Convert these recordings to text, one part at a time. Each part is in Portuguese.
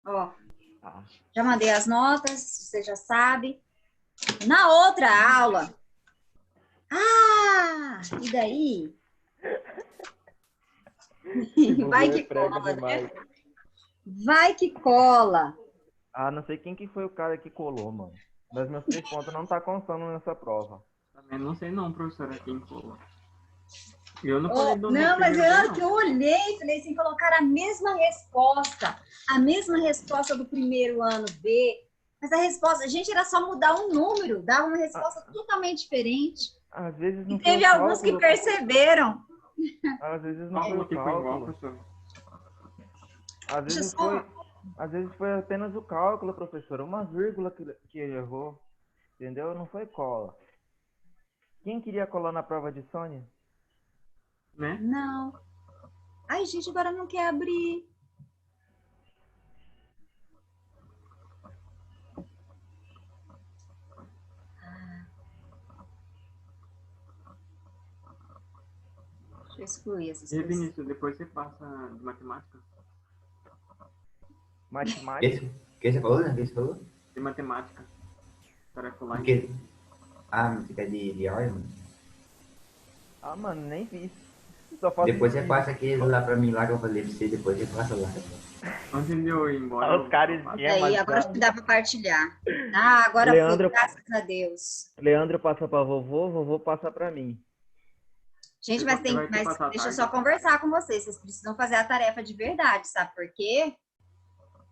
Ó, Ah, já mandei as notas, você já sabe. Na outra aula. Ah, e daí? se Vai bobear, que prega cola, demais. né? Vai que cola. Ah, não sei quem que foi o cara que colou, mano. Mas meus 3 pontos não tá constando nessa prova. Também não sei não, professora, quem colou. Eu não colei Oh, no não, mas primeiro dia, que eu não. olhei, falei assim, colocaram a mesma resposta do primeiro ano B. Mas a resposta, gente, era só mudar um número, dava uma resposta Ah, totalmente diferente. às vezes E não foi o teve alguns que cálculo. perceberam. Às vezes não foi Cálculo o que foi igual, cálculo. professor. Às Deixa eu vezes só. foi. Às vezes foi apenas o cálculo, professor. Uma vírgula que ele errou. Entendeu? Não foi cola. Quem queria colar na prova de Sônia? Né? Não. Ai, gente, agora não quer abrir. Deixa eu excluir essas E coisas. Vinícius, depois você passa de matemática? Matemática? Que você falou, né? Que você falou? De matemática. Tarefa O online. quê? Ah, música de áudio, mano. Ah, mano, nem fiz. Só faço Depois você esquivo. passa aquele lá pra mim, lá que eu falei pra você, depois você passa lá. Antes de eu ir embora, Ah, os caras eu passo. E aí, agora acho que dá para partilhar. Ah, agora foi, Leandro, graças a Deus. Leandro passa pra vovô, vovô passa pra mim. Gente, Você vai ter que mas passar a deixa eu tarde. só conversar com vocês. Vocês precisam fazer a tarefa de verdade, sabe por quê?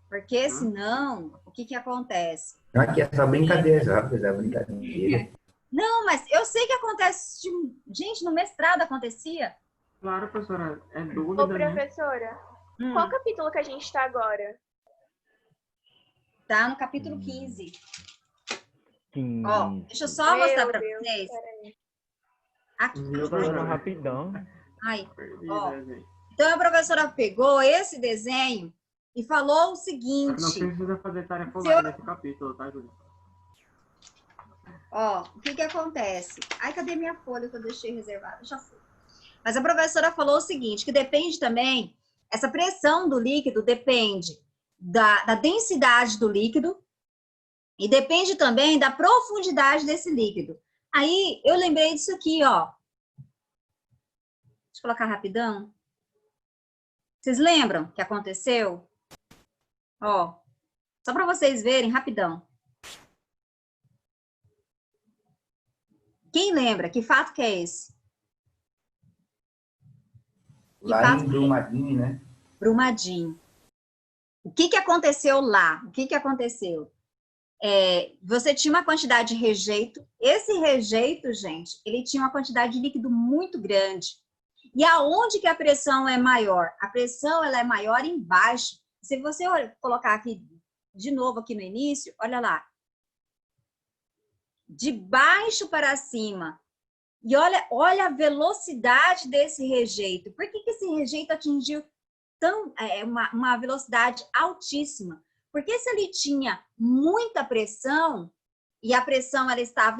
Porque senão, o que que acontece? Não, aqui é só brincadeira, só, é brincadeira. Não, mas eu sei que acontece. Gente, no mestrado acontecia. Claro, professora, é Ô, dúvida, né? professora, qual capítulo que a gente tá agora? Tá no capítulo 15. 15. Ó, deixa eu só mostrar Meu para Deus, vocês. peraí. Aqui. Viu, Tô falando professora? rapidão. Aí, Perdi, ó. né, gente? Então a professora pegou esse desenho e falou o Não seguinte. precisa fazer tarefa Se eu- online nesse capítulo, tá, Júlia? Ó, o que que acontece? Ai, cadê minha folha que eu deixei reservada? Já foi. Mas a professora falou o seguinte, que depende também, essa pressão do líquido depende da densidade do líquido e depende também da profundidade desse líquido. Aí, eu lembrei disso aqui, ó. Deixa eu colocar rapidão. Vocês lembram que aconteceu? Ó, só para vocês verem rapidão. Quem lembra? Que fato que é esse? Lá em Brumadinho, né? Brumadinho. O que que aconteceu lá? O que que aconteceu? Você tinha uma quantidade de rejeito. Esse rejeito, gente, ele tinha uma quantidade de líquido muito grande. E aonde que a pressão é maior? A pressão ela é maior embaixo. Se você colocar aqui de novo aqui no início, olha lá. De baixo para cima. E olha a velocidade desse rejeito. Por que que esse rejeito atingiu uma velocidade altíssima? Porque se ele tinha muita pressão, e a pressão ela estava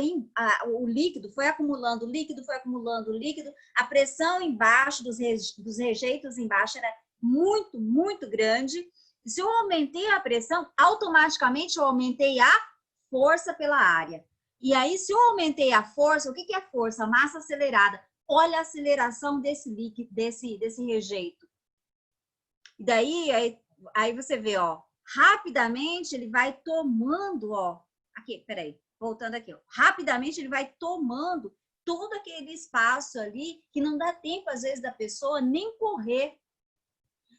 o líquido foi acumulando líquido, a pressão embaixo dos rejeitos embaixo era muito, muito grande. E se eu aumentei a pressão, automaticamente eu aumentei a força pela área. E aí, se eu aumentei a força, o que é força? Massa acelerada. Olha a aceleração desse líquido, desse rejeito. E daí, aí você vê, ó, rapidamente ele vai tomando, ó, aqui, peraí, voltando aqui, ó, rapidamente ele vai tomando todo aquele espaço ali que não dá tempo, às vezes, da pessoa nem correr.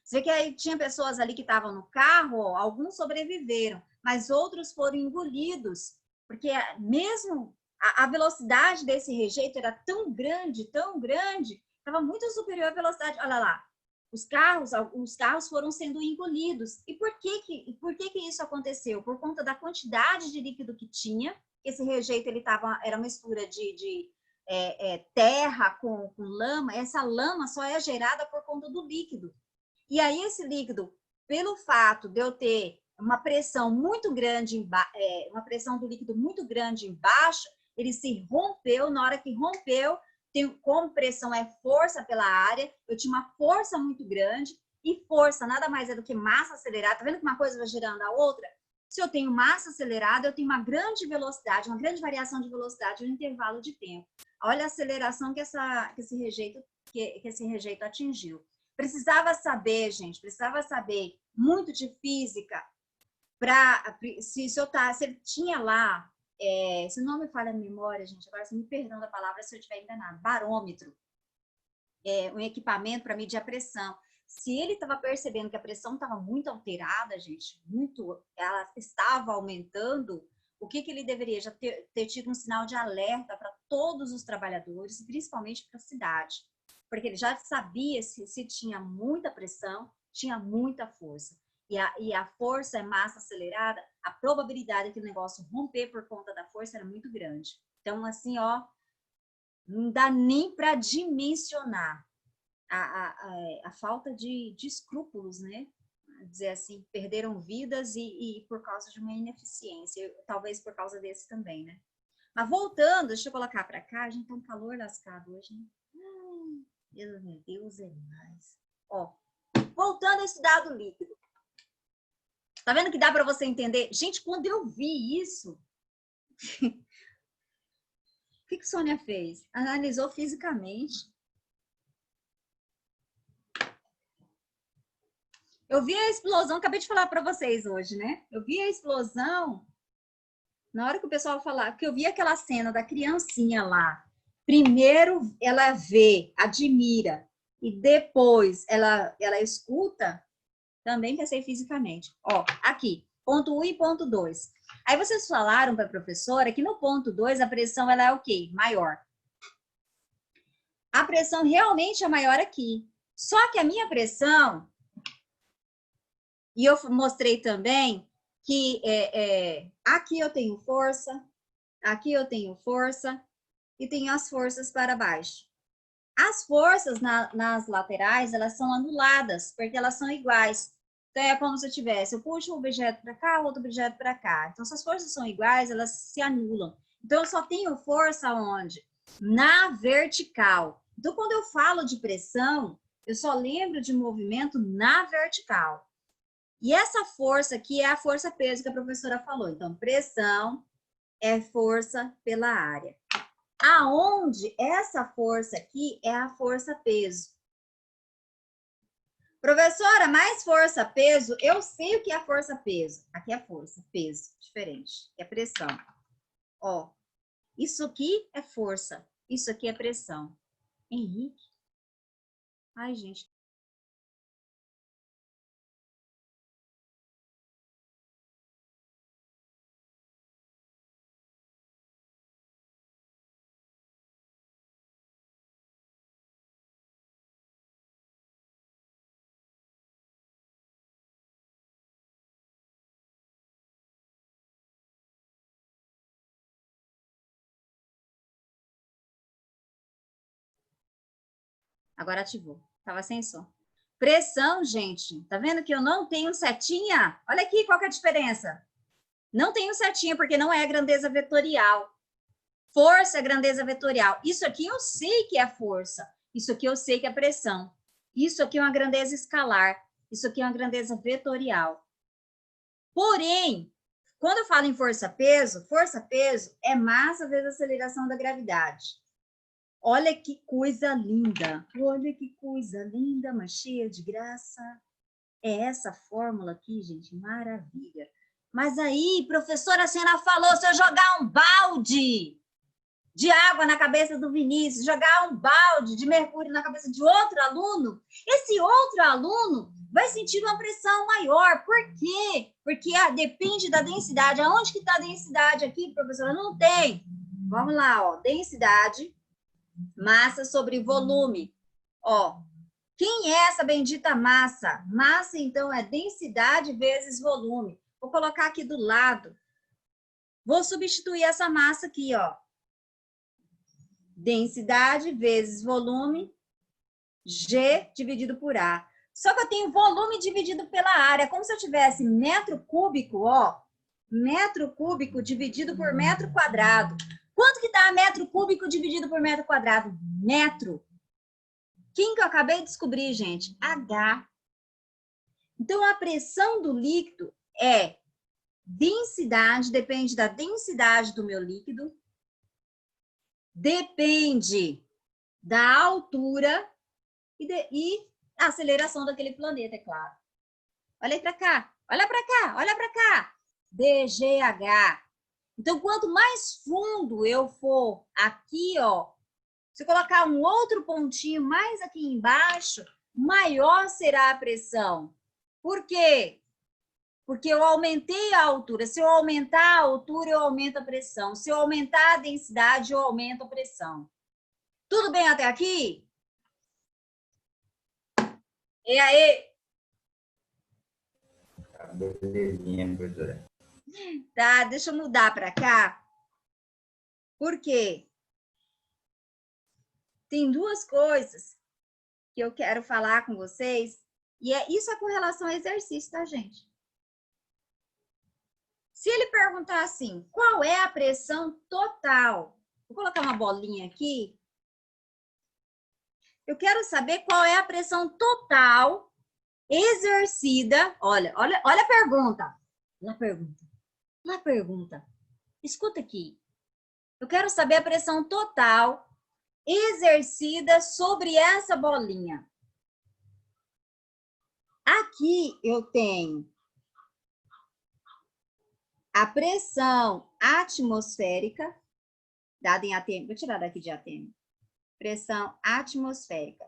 Você vê que aí tinha pessoas ali que estavam no carro, ó, alguns sobreviveram, mas outros foram engolidos, porque mesmo a velocidade desse rejeito era tão grande, estava muito superior à velocidade, olha lá. Os carros foram sendo engolidos. E por que isso aconteceu? Por conta da quantidade de líquido que tinha. Esse rejeito era uma mistura de terra com lama. Essa lama só é gerada por conta do líquido. E aí esse líquido, pelo fato de eu ter uma pressão muito grande, uma pressão do líquido muito grande embaixo, ele se rompeu. Na hora que rompeu, como pressão é força pela área, eu tinha uma força muito grande, E força nada mais é do que massa acelerada. Tá vendo que uma coisa vai gerando a outra? Se eu tenho massa acelerada, eu tenho uma grande velocidade, uma grande variação de velocidade no intervalo de tempo. Olha a aceleração que esse rejeito atingiu. Precisava saber, gente, precisava saber muito de física para se ele tinha lá, se não me falha a memória, gente, agora você me perdão da palavra se eu estiver enganado, barômetro, um equipamento para medir a pressão. Se ele estava percebendo que a pressão estava muito alterada, gente, ela estava aumentando, o que ele deveria já ter tido um sinal de alerta para todos os trabalhadores, principalmente para a cidade, porque ele já sabia se tinha muita pressão, tinha muita força. E a força é massa acelerada, a probabilidade de que o negócio romper por conta da força era muito grande. Então, assim, ó, não dá nem para dimensionar a falta de escrúpulos, né? Dizer assim, perderam vidas e por causa de uma ineficiência, talvez por causa desse também, né? Mas voltando, deixa eu colocar para cá, a gente tá um calor lascado hoje, né? Meu Deus, é mais. Ó, voltando a esse dado líquido. Tá vendo que dá para você entender? Gente, quando eu vi isso, o que Sônia fez? Analisou fisicamente. Eu vi a explosão, acabei de falar para vocês hoje, né? Eu vi a explosão na hora que o pessoal falava, que eu vi aquela cena da criancinha lá. Primeiro ela vê, admira, e depois ela escuta, também pensei fisicamente. Ó, aqui, ponto 1 e ponto 2. Aí vocês falaram para a professora que no ponto 2 a pressão ela é o quê? Maior. A pressão realmente é maior aqui. Só que a minha pressão, e eu mostrei também que aqui eu tenho força, aqui eu tenho força, e tenho as forças para baixo. As forças nas laterais, elas são anuladas, porque elas são iguais. Então, é como se eu tivesse, eu puxo um objeto para cá, outro objeto para cá. Então, se as forças são iguais, elas se anulam. Então, eu só tenho força onde? Na vertical. Então, quando eu falo de pressão, eu só lembro de movimento na vertical. E essa força aqui é a força-peso que a professora falou. Então, pressão é força pela área. Aonde essa força aqui é a força-peso. Professora, mais força-peso, eu sei o que é força-peso. Aqui é força, peso, diferente. É pressão. Ó, isso aqui é força, isso aqui é pressão. Henrique? Ai, gente. Agora ativou. Tava sem som. Pressão, gente. Tá vendo que eu não tenho setinha? Olha aqui qual que é a diferença. Não tenho setinha porque não é grandeza vetorial. Força é grandeza vetorial. Isso aqui eu sei que é força. Isso aqui eu sei que é pressão. Isso aqui é uma grandeza escalar. Isso aqui é uma grandeza vetorial. Porém, quando eu falo em força-peso é massa vezes aceleração da gravidade. Olha que coisa linda. Olha que coisa linda, mas cheia de graça. É essa fórmula aqui, gente, maravilha. Mas aí, professora, a senhora falou, se eu jogar um balde de água na cabeça do Vinícius, jogar um balde de mercúrio na cabeça de outro aluno, esse outro aluno vai sentir uma pressão maior. Por quê? Porque depende da densidade. Aonde que está a densidade aqui, professora? Não tem. Vamos lá, ó. Densidade, massa sobre volume. Ó, quem é essa bendita massa? Massa, então, é densidade vezes volume. Vou colocar aqui do lado. Vou substituir essa massa aqui, ó. Densidade vezes volume, G dividido por A. Só que eu tenho volume dividido pela área, como se eu tivesse metro cúbico, ó. Metro cúbico dividido por metro quadrado. Quanto que dá metro cúbico dividido por metro quadrado? Metro. Quem que eu acabei de descobrir, gente? H. Então, a pressão do líquido é densidade, depende da densidade do meu líquido, depende da altura e a aceleração daquele planeta, é claro. Olha aí para cá, olha para cá, olha para cá. DGH. Então, quanto mais fundo eu for aqui, ó, se eu colocar um outro pontinho mais aqui embaixo, maior será a pressão. Por quê? Porque eu aumentei a altura. Se eu aumentar a altura, eu aumento a pressão. Se eu aumentar a densidade, eu aumento a pressão. Tudo bem até aqui? E aí? Belezinha, professora. Tá, deixa eu mudar para cá. Por quê? Tem duas coisas que eu quero falar com vocês. E isso é com relação ao exercício, tá, gente? Se ele perguntar assim, qual é a pressão total? Vou colocar uma bolinha aqui. Eu quero saber qual é a pressão total exercida. Olha a pergunta. Lá pergunta. Escuta aqui. Eu quero saber a pressão total exercida sobre essa bolinha. Aqui eu tenho a pressão atmosférica, dada em atm. Vou tirar daqui de atm. Pressão atmosférica.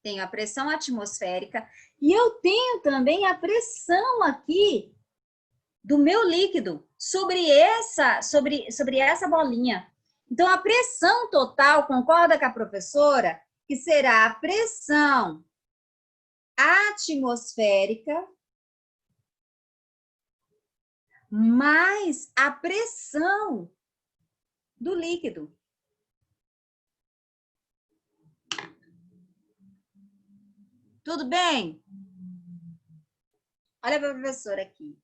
Tenho a pressão atmosférica e eu tenho também a pressão aqui do meu líquido sobre essa bolinha. Então, a pressão total, concorda com a professora, que será a pressão atmosférica mais a pressão do líquido. Tudo bem? Olha para a professora aqui.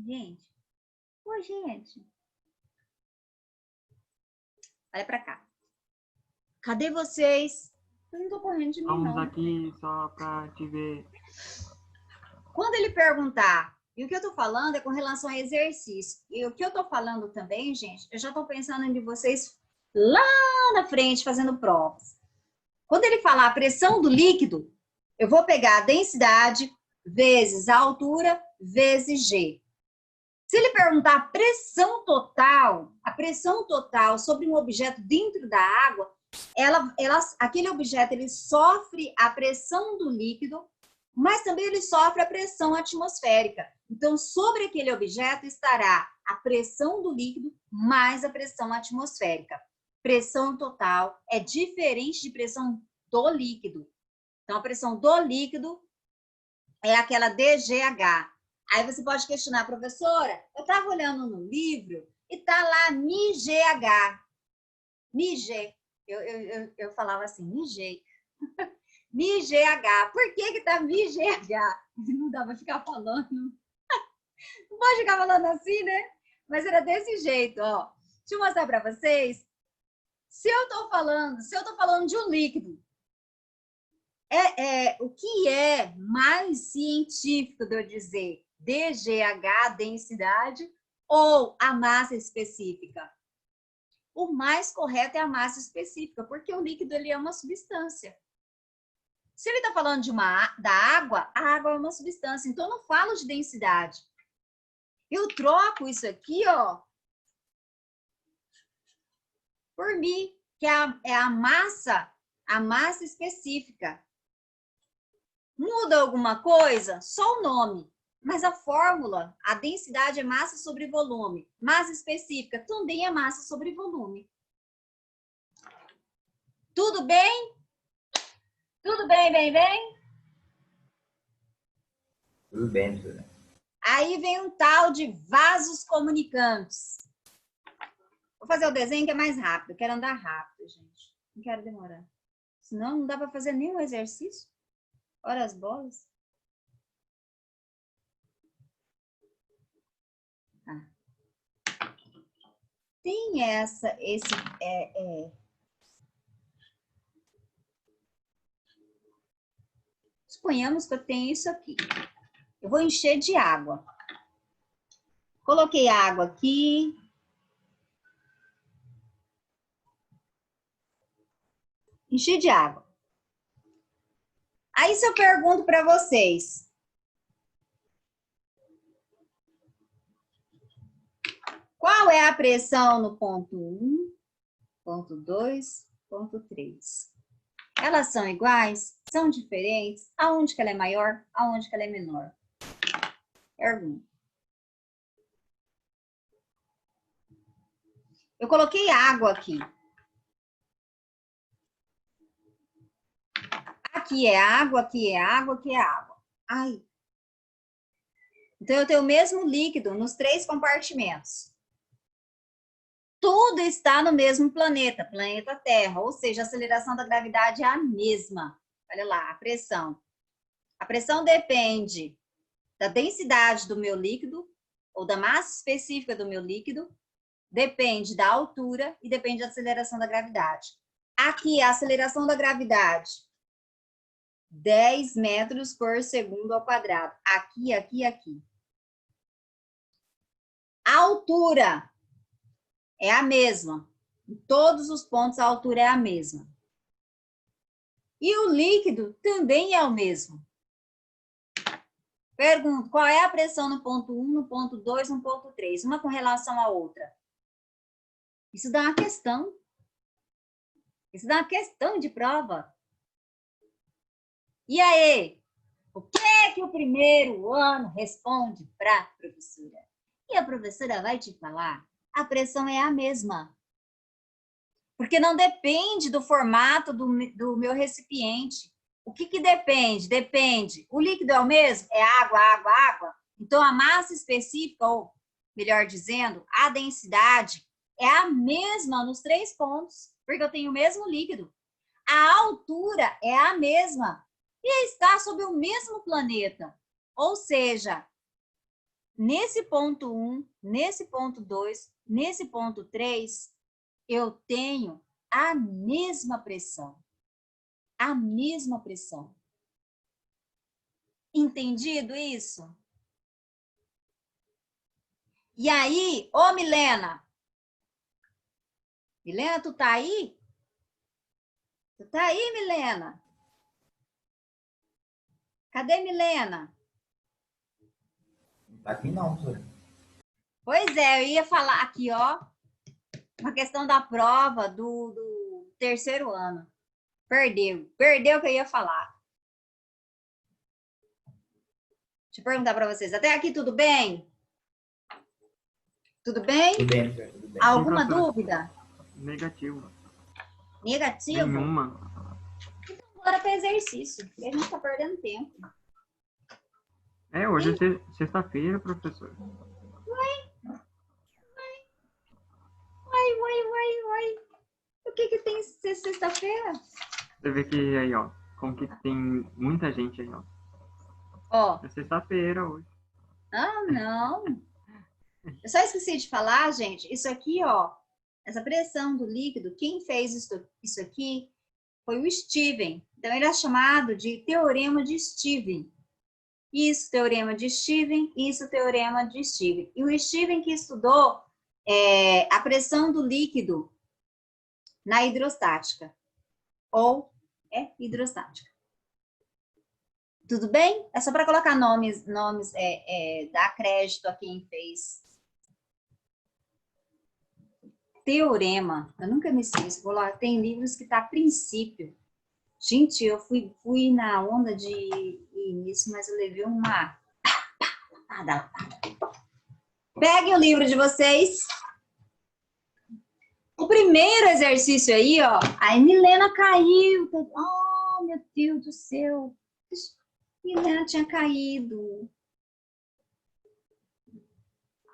Gente. Oi, gente. Olha para cá. Cadê vocês? Eu não tô correndo de mim, Vamos não. aqui só para te ver. Quando ele perguntar, e o que eu tô falando é com relação a exercício. E o que eu tô falando também, gente, eu já tô pensando em vocês lá na frente fazendo provas. Quando ele falar a pressão do líquido, eu vou pegar a densidade vezes a altura vezes G. Se ele perguntar a pressão total sobre um objeto dentro da água, aquele objeto ele sofre a pressão do líquido, mas também ele sofre a pressão atmosférica. Então, sobre aquele objeto estará a pressão do líquido mais a pressão atmosférica. Pressão total é diferente de pressão do líquido. Então, a pressão do líquido é aquela DGH. Aí você pode questionar, professora, eu estava olhando no livro e está lá MIGH. MIG. Eu falava assim, MIG. MIGH. Por que está MIGH? Não dá para ficar falando. Não pode ficar falando assim, né? Mas era desse jeito, ó. Deixa eu mostrar para vocês. Se eu tô falando de um líquido, o que é mais científico de eu dizer DGH, densidade, ou a massa específica? O mais correto é a massa específica, porque o líquido ele é uma substância. Se ele está falando da água, a água é uma substância, então eu não falo de densidade. Eu troco isso aqui, ó, por mim, que é a massa específica. Muda alguma coisa? Só o nome. Mas a fórmula, a densidade é massa sobre volume. Massa específica também é massa sobre volume. Tudo bem? Tudo bem, bem? Tudo bem, professora. Aí vem um tal de vasos comunicantes. Vou fazer o desenho que é mais rápido. Eu quero andar rápido, gente. Não quero demorar. Senão não dá para fazer nenhum exercício. Ora as bolas. tem suponhamos que eu tenho isso aqui. Eu vou encher de água. Coloquei água aqui. Enchi de água. Aí, se eu pergunto para vocês, qual é a pressão no ponto 1, ponto 2, ponto 3? Elas são iguais? São diferentes? Aonde que ela é maior? Aonde que ela é menor? Pergunta. Eu coloquei água aqui. Aqui é água, aqui é água, aqui é água. Ai. Então, eu tenho o mesmo líquido nos 3 compartimentos. Tudo está no mesmo planeta, planeta Terra, ou seja, a aceleração da gravidade é a mesma. Olha lá, a pressão. A pressão depende da densidade do meu líquido, ou da massa específica do meu líquido, depende da altura e depende da aceleração da gravidade. Aqui, a aceleração da gravidade, 10 metros por segundo ao quadrado. Aqui, aqui, aqui. A altura é a mesma. Em todos os pontos, a altura é a mesma. E o líquido também é o mesmo. Pergunto, qual é a pressão no ponto 1, no ponto 2, no ponto 3? Uma com relação à outra. Isso dá uma questão. Isso dá uma questão de prova. E aí? O que é que o primeiro ano responde para a professora? E a professora vai te falar, a pressão é a mesma. Porque não depende do formato do meu recipiente. O que depende? Depende. O líquido é o mesmo? É água, água, água? Então, a massa específica, ou melhor dizendo, a densidade, é a mesma nos 3 pontos, porque eu tenho o mesmo líquido. A altura é a mesma e está sobre o mesmo planeta. Ou seja, nesse ponto 1, nesse ponto 2, nesse ponto 3, eu tenho a mesma pressão. A mesma pressão. Entendido isso? E aí, ô Milena? Milena, tu tá aí? Tu tá aí, Milena? Cadê Milena? Aqui não, professora. Pois é, eu ia falar aqui, ó, uma questão da prova do 3º ano. Perdeu o que eu ia falar. Deixa eu perguntar para vocês, até aqui tudo bem? Tudo bem? Tudo bem, professora, tudo bem. Alguma Sim, professora. dúvida? Negativo. Negativo? Nenhuma. Então, bora para exercício, porque a gente tá perdendo tempo. É, hoje é sexta-feira, professor. Uai. O que tem que ser sexta-feira? Você vê que aí, ó, como que tem muita gente aí, ó. Ó. É sexta-feira hoje. Ah, não. Eu só esqueci de falar, gente, isso aqui, ó, essa pressão do líquido, quem fez isso aqui foi o Steven. Então, ele é chamado de teorema de Steven. Isso, teorema de Steven, isso, teorema de Steven. E o Steven que estudou a pressão do líquido na hidrostática, ou hidrostática. Tudo bem? É só para colocar nomes dar crédito a quem fez. Teorema, eu nunca me esqueço, vou lá, tem livros que tá princípio. Gente, eu fui na onda de início, mas eu levei uma... Peguem o livro de vocês. O primeiro exercício aí, ó, a Milena caiu. Oh, meu Deus do céu. Milena tinha caído.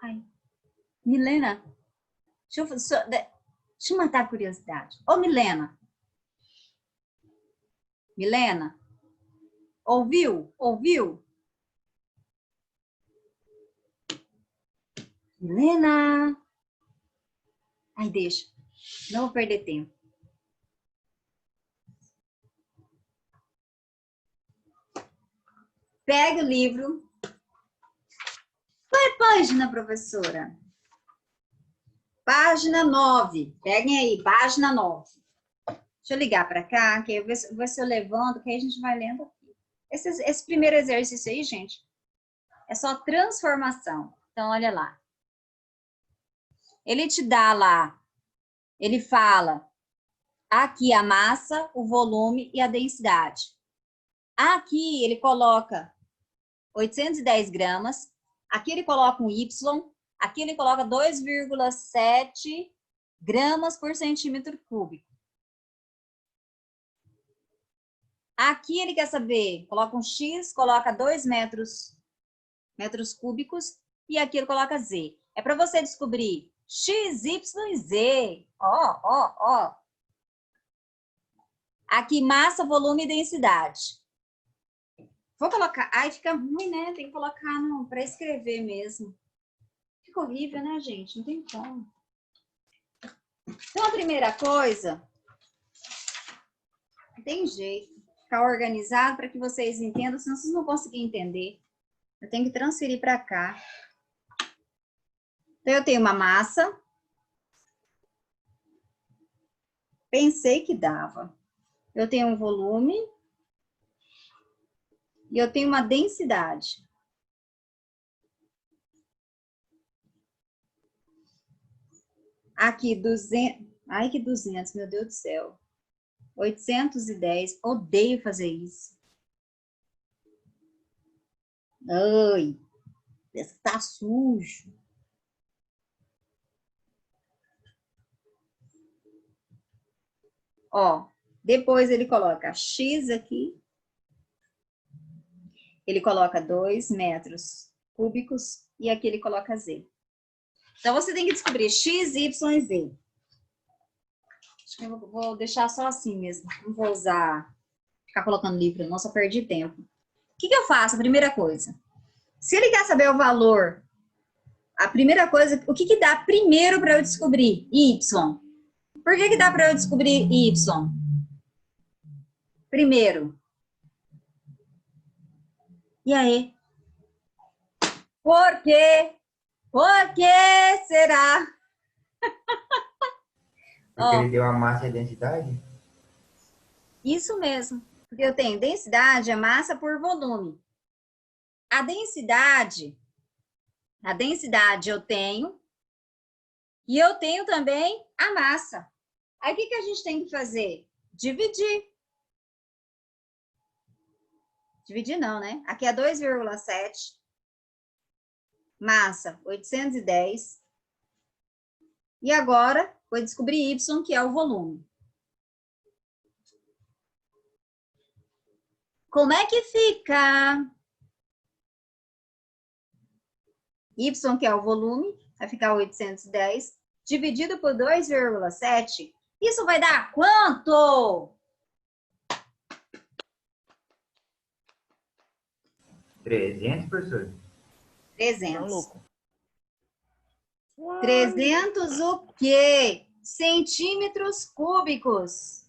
Ai. Milena, deixa eu matar a curiosidade. Ô, Milena. Milena? Ouviu? Ouviu? Milena? Ai, deixa. Não vou perder tempo. Pega o livro. Qual é a página, professora? Página 9. Peguem aí, página 9. Deixa eu ligar para cá, que eu vou ver se eu levanto, que aí a gente vai lendo aqui. Esse primeiro exercício aí, gente, é só transformação. Então, olha lá. Ele te dá lá, ele fala aqui a massa, o volume e a densidade. Aqui ele coloca 810 gramas, aqui ele coloca um Y, aqui ele coloca 2,7 gramas por centímetro cúbico. Aqui ele quer saber, coloca um X, coloca 2 metros cúbicos, e aqui ele coloca Z. É para você descobrir X, Y e Z. Ó. Aqui massa, volume e densidade. Vou colocar... Ai, fica ruim, né? Tem que colocar para escrever mesmo. Fica horrível, né, gente? Não tem como. Então, a primeira coisa... Tem jeito. Ficar organizado para que vocês entendam, senão vocês não conseguem entender. Eu tenho que transferir para cá. Então, eu tenho uma massa. Pensei que dava. Eu tenho um volume. E eu tenho uma densidade. Aqui, 200. Ai, que 200, meu Deus do céu. 810. Odeio fazer isso. Ai, está sujo. Ó, depois ele coloca X aqui. Ele coloca 2 metros cúbicos e aqui ele coloca Z. Então, você tem que descobrir X, Y e Z. Acho que eu vou deixar só assim mesmo. Não vou ficar colocando livro, não, só perdi tempo. O que eu faço? A primeira coisa. Se ele quer saber o valor, a primeira coisa, o que dá primeiro para eu descobrir? Y. Por que dá para eu descobrir Y? Primeiro. E aí? Por quê? Por que será? Porque ele deu a massa e a densidade? Isso mesmo. Porque eu tenho densidade, é massa por volume. A densidade eu tenho, e eu tenho também a massa. Aí, o que a gente tem que fazer? Dividir. Dividir não, né? Aqui é 2,7. Massa, 810. E agora, vou descobrir Y, que é o volume. Como é que fica? Y, que é o volume, vai ficar 810, dividido por 2,7. Isso vai dar quanto? 300, professor? 300. 300 o quê? Centímetros cúbicos.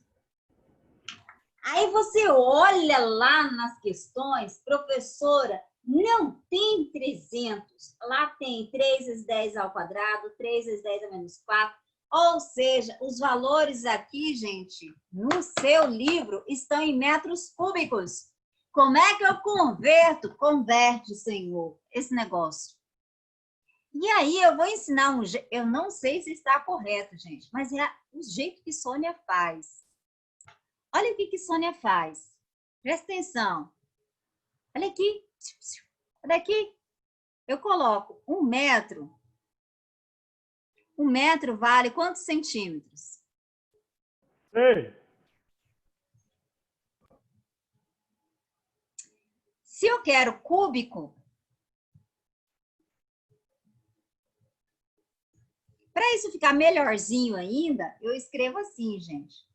Aí você olha lá nas questões, professora, não tem 300. Lá tem 3 vezes 10 ao quadrado, 3 vezes 10 a menos 4. Ou seja, os valores aqui, gente, no seu livro, estão em metros cúbicos. Como é que eu converto? Converte, Senhor, esse negócio. E aí eu vou ensinar um jeito, eu não sei se está correto, gente, mas é o jeito que Sônia faz. Olha o que Sônia faz. Presta atenção. Olha aqui. Olha aqui. Eu coloco 1 metro. 1 metro vale quantos centímetros? Ei! Se eu quero cúbico, para isso ficar melhorzinho ainda, eu escrevo assim, gente.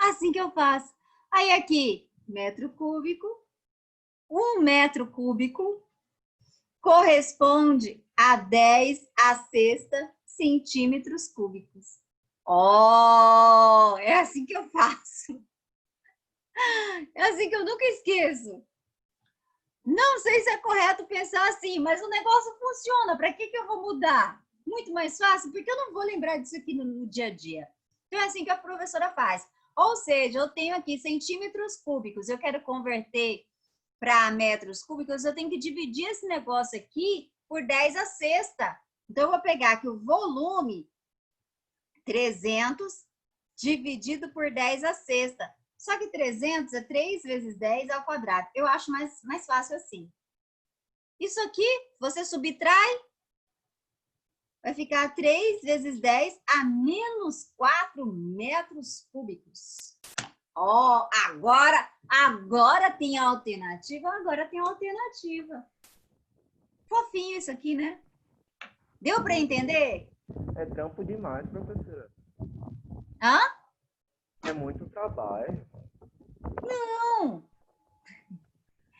Assim que eu faço. Aí aqui, metro cúbico 1 metro cúbico corresponde a 10 a sexta centímetros cúbicos. Oh, é assim que eu faço. É assim que eu nunca esqueço. Não sei se é correto pensar assim, mas o negócio funciona. Para que eu vou mudar? Muito mais fácil, porque eu não vou lembrar disso aqui no dia a dia. Então é assim que a professora faz. Ou seja, eu tenho aqui centímetros cúbicos, eu quero converter para metros cúbicos, eu tenho que dividir esse negócio aqui por 10 a sexta. Então, eu vou pegar aqui o volume 300 dividido por 10 a sexta. Só que 300 é 3 vezes 10 ao quadrado. Eu acho mais fácil assim. Isso aqui, você subtrai, vai ficar 3 vezes 10 a menos 4 metros cúbicos. Ó, agora tem alternativa, Fofinho isso aqui, né? Deu para entender? É trampo demais, professora. Hã? É muito trabalho. Não.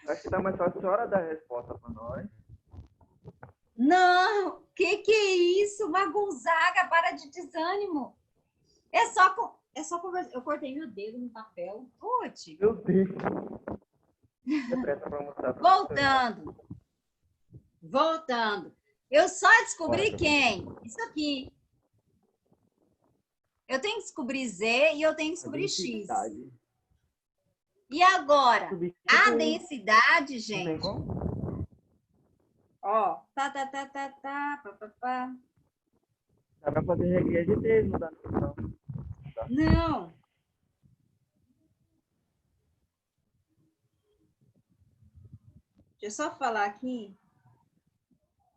Acho que tá mais fácil a senhora dar a resposta para nós. Não. Que é isso? Uma Gonzaga, para de desânimo. É só conversar. Eu cortei meu dedo no papel. Putz. Meu Deus. Depressa para mostrar pra Voltando. Eu só descobri Bora. quem? Isso aqui. Eu tenho que descobrir Z e eu tenho que descobrir X. densidade. E agora? A Substitui. densidade, Não tem gente. como? Ó. Pá, pá. Dá pra fazer regra de 3, não dá não. Não. Deixa eu só falar aqui.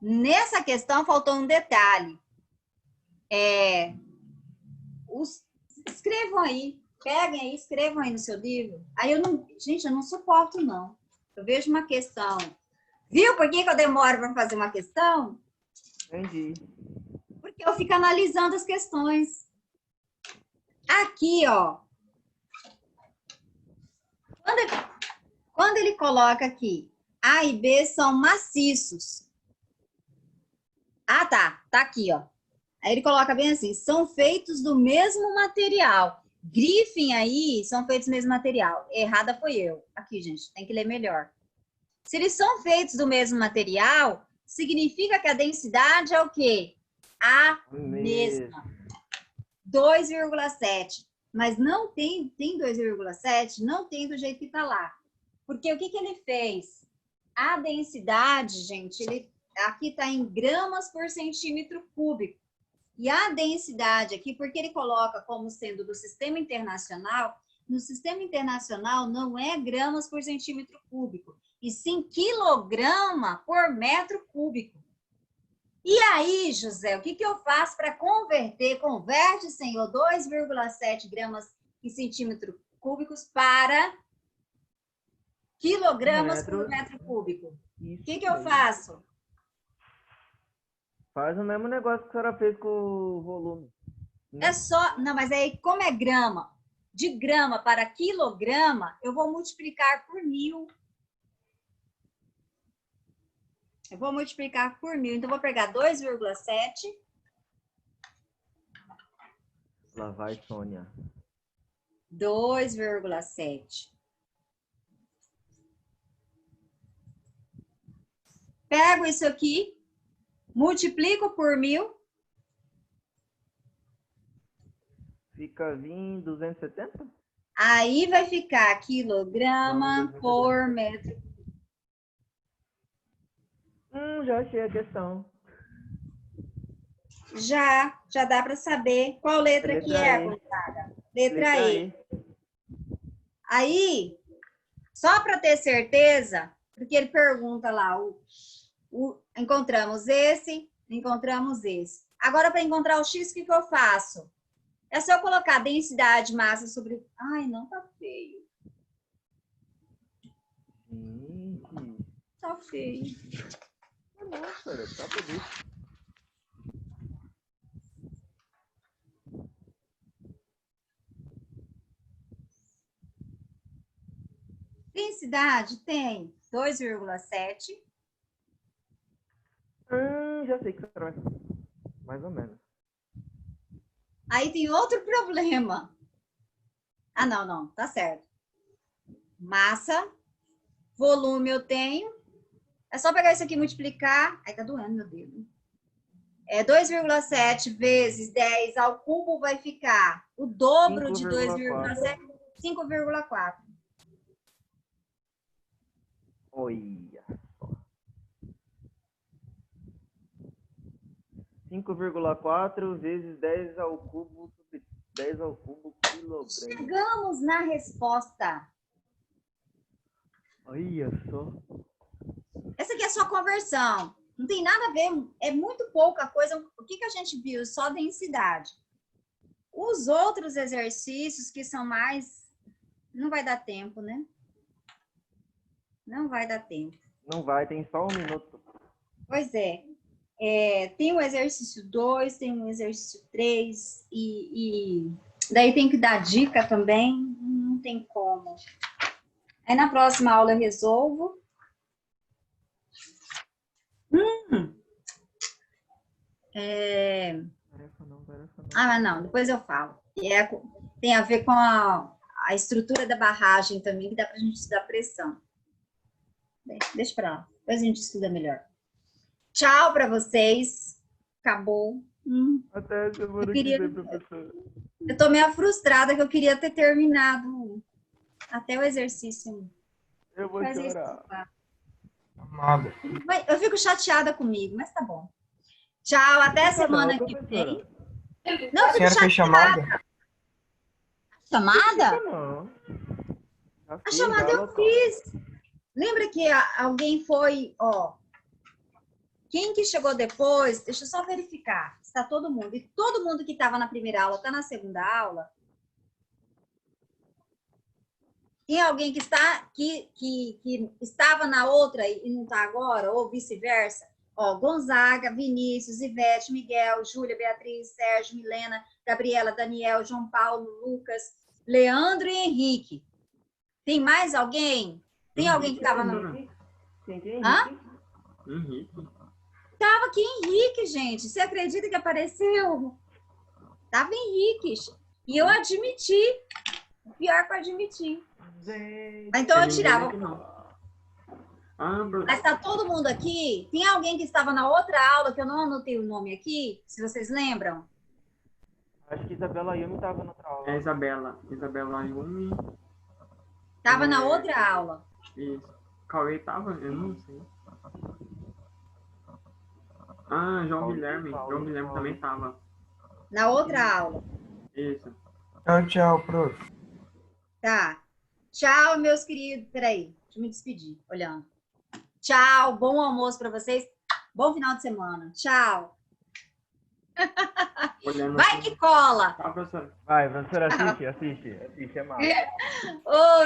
Nessa questão faltou um detalhe. Escrevam aí. Peguem aí, escrevam aí no seu livro. Aí eu não suporto, não. Eu vejo uma questão. Viu por que eu demoro para fazer uma questão? Entendi. Porque eu fico analisando as questões. Aqui, ó. Quando ele coloca aqui, A e B são maciços. Ah, tá. Tá aqui, ó. Aí ele coloca bem assim, são feitos do mesmo material. Grifem aí, são feitos do mesmo material. Errada foi eu. Aqui, gente, tem que ler melhor. Se eles são feitos do mesmo material, significa que a densidade é o quê? A mesma. 2,7. Mas não tem 2,7? Não tem do jeito que está lá. Porque o que ele fez? A densidade, gente, aqui está em gramas por centímetro cúbico. E a densidade aqui, porque ele coloca como sendo do sistema internacional, no sistema internacional não é gramas por centímetro cúbico, e sim quilograma por metro cúbico. E aí, José, o que eu faço para converter? Converte, senhor, 2,7 gramas em centímetro cúbicos para quilogramas por metro cúbico. O que eu faço? Faz o mesmo negócio que a senhora fez com o volume. É só... Não, mas aí, como é grama? De grama para quilograma, eu vou multiplicar por 1000. Eu vou multiplicar por 1000. Então, eu vou pegar 2,7. Lá vai, Sônia. 2,7. Pego isso aqui, multiplico por 1000. Fica vindo 270? Aí vai ficar quilograma Não, por metro. Já achei a questão. Já dá para saber qual letra que é, E. Gonzaga. Letra E. Aí, só para ter certeza, porque ele pergunta lá, encontramos esse. Agora, para encontrar o X, o que eu faço? É só eu colocar densidade, massa sobre... Ai, não, tá feio. Gente. Tá feio. Nossa, tá bonito. densidade? Tem 2,7. Já sei que você vai. Mais ou menos. Aí tem outro problema. Ah, não, tá certo. Massa, volume eu tenho. É só pegar isso aqui e multiplicar. Ai, tá doendo meu dedo. 2,7 vezes 10 ao cubo vai ficar o dobro de 2,7, 5,4. Olha só. 5,4 vezes 10 ao cubo sobre 10 ao cubo quilograma. Chegamos na resposta. Olha só. Essa aqui é só conversão. Não tem nada a ver, é muito pouca coisa. O que a gente viu? Só densidade. Os outros exercícios que são mais... Não vai dar tempo, né? Não vai dar tempo. Não vai, tem só 1 minuto. Pois é. Tem o exercício 2, tem o exercício 3 e daí tem que dar dica também. Não tem como. Aí na próxima aula eu resolvo. Ah, não, depois eu falo. Tem a ver com a estrutura da barragem também, que dá pra gente estudar pressão. Deixa pra lá, depois a gente estuda melhor. Tchau pra vocês. Acabou. Até semana que vem, professor. Eu tô meio frustrada que eu queria ter terminado até o exercício. Eu vou chorar. Amada. Eu fico chateada comigo, mas tá bom. Tchau, até semana que vem. Não, A senhora fez chamada? Chamada? Não. A chamada eu fiz. Lembra que alguém foi, ó. Quem que chegou depois? Deixa eu só verificar. Está todo mundo. E todo mundo que estava na primeira aula está na segunda aula? Tem alguém que estava na outra e não está agora? Ou vice-versa? Ó, Gonzaga, Vinícius, Ivete, Miguel, Júlia, Beatriz, Sérgio, Milena, Gabriela, Daniel, João Paulo, Lucas, Leandro e Henrique. Tem mais alguém? Tem alguém que estava na... Hã? Henrique. Tava aqui Henrique, gente. Você acredita que apareceu? Tava Henrique. E eu admiti. Pior que eu admiti. Mas então eu tirava. Mas tá todo mundo aqui? Tem alguém que estava na outra aula que eu não anotei o nome aqui? Se vocês lembram? Acho que Isabela Yumi estava na outra aula. É Isabela Yumi. Tava na outra aula. Isso. Cauê tava? Eu não sei. Ah, João Guilherme também tava. Na outra aula. Isso. Tchau, prof. Tá. Tchau, meus queridos. Peraí, deixa eu me despedir, olhando. Tchau, bom almoço para vocês. Bom final de semana. Tchau. Olhando Vai assim. que cola. Tá, professor. Vai, professora, assiste, é massa. Ô,